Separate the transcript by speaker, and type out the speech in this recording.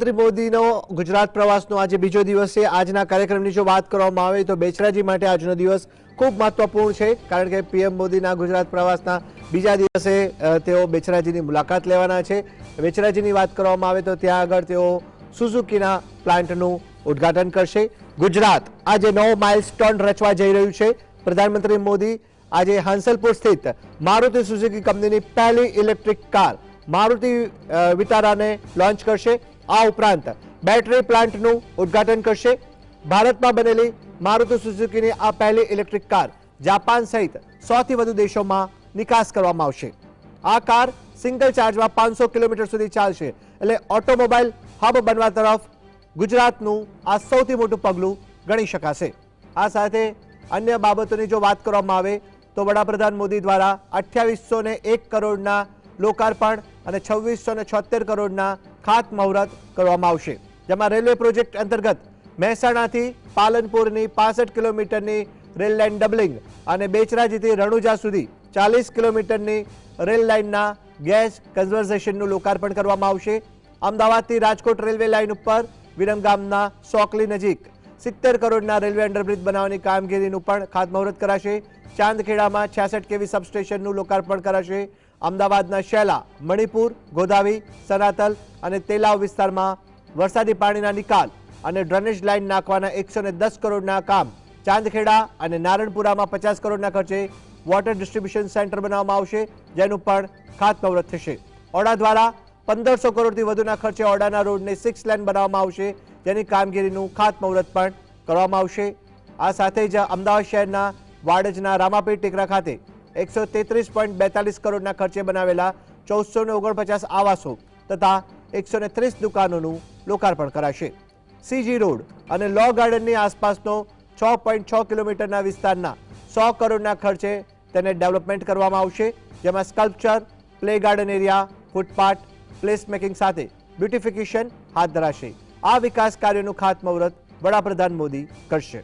Speaker 1: પ્રધાનમંત્રી મોદીનો ગુજરાત પ્રવાસનો આજે બીજો દિવસ છે। આજના કાર્યક્રમની જો વાત કરવામાં આવે તો બેચરાજી માટે આજનો દિવસ ખૂબ મહત્વપૂર્ણ છે, કારણ કે પીએમ મોદીના ગુજરાત પ્રવાસના બીજા દિવસે તેઓ બેચરાજીની મુલાકાત લેવાના છે। બેચરાજીની વાત કરવામાં આવે તો ત્યાં આગળ તેઓ સુઝુકીના પ્લાન્ટનું ઉદ્ઘાટન કરશે। ગુજરાત આજે 9 માઇલસ્ટોન રચવા જઈ રહ્યું છે। પ્રધાનમંત્રી મોદી આજે હાંસલપુર સ્થિત મારુતિ સુઝુકી કંપનીની પહેલી ઇલેક્ટ્રિક કાર મારુતિ વિતારાને લોન્ચ કરશે। આ ઉપરાંત બેટરી પ્લાન્ટનું ઉદ્ઘાટન કરશે। ભારતમાં બનેલી મારુતિ સુઝુકીની આ પહેલી ઇલેક્ટ્રિક કાર જાપાન સહિત 100થી વધુ દેશોમાં નિકાસ કરવામાં આવશે। આ કાર સિંગલ ચાર્જમાં 500 કિલોમીટર સુધી ચાલશે, એટલે ઓટોમોબાઈલ હબ બનવા તરફ ગુજરાતનું આ સૌથી મોટું પગલું ગણી શકાશે। આ સાથે અન્ય બાબતોની જો વાત કરવામાં આવે તો વડાપ્રધાન મોદી દ્વારા 2801 કરોડના લોકાર્પણ અને 2676 કરોડના ખાતમુહૂર્ત કરવામાં આવશે, જેમાં રેલવે પ્રોજેક્ટ અંતર્ગત મહેસાણાથી પાલનપુરની 65 કિલોમીટરની રેલ લાઇન ડબલિંગ અને બેચરાજીથી રણુજા સુધી 40 કિલોમીટરની રેલ લાઇનના ગેસ કન્વર્ઝેશનનું લોકાર્પણ કરવામાં આવશે। અમદાવાદથી રાજકોટ રેલવે લાઇન ઉપર વિરમગામના સોકલી નજીક 70 કરોડના રેલવે અંડરબ્રિજ બનાવવાની કામગીરીનું પણ ખાતમુહૂર્ત કરાશે। ચાંદખેડામાં 66 કેવી સબસ્ટેશનનું લોકાર્પણ કરાશે। અમદાવાદના શેલા, મણિપુર, ગોદાવી, સનાતલ અને તેલાવ વિસ્તારમાં વરસાદી પાણીના નિકાલ અને ડ્રેનેજ લાઇન નાખવાના 110 કરોડના કામ, ચાંદખેડા અને નારણપુરામાં 50 કરોડના ખર્ચે વોટર ડિસ્ટ્રીબ્યુશન સેન્ટર બનાવવામાં આવશે, જેનું પણ ખાતમુહૂર્ત થશે। ઓડા દ્વારા 1500 કરોડથી વધુના ખર્ચે ઓડાના રોડને 6 લેન બનાવવામાં આવશે, જેની કામગીરીનું ખાતમુહૂર્ત પણ કરવામાં આવશે। આ સાથે જ અમદાવાદ શહેરના વાડજના રામાપીર ટેકરા ખાતે 133.42 કરોડના ખર્ચે બનાવેલા 1449 આવાસો તથા 130 દુકાનોનું લોકાર્પણ કરાશે। સીજી રોડ અને લો ગાર્ડનની આસપાસનો 6.6 કિલોમીટરના વિસ્તારના 100 કરોડના ખર્ચે તેને ડેવલપમેન્ટ કરવામાં આવશે, જેમાં sculpture, play garden area, footpath, place making સાથે બ્યુટિફિકેશન હાથ ધરાશે। આ વિકાસ કાર્યોનું ખાતમુહૂર્ત વડાપ્રધાન મોદી કરશે।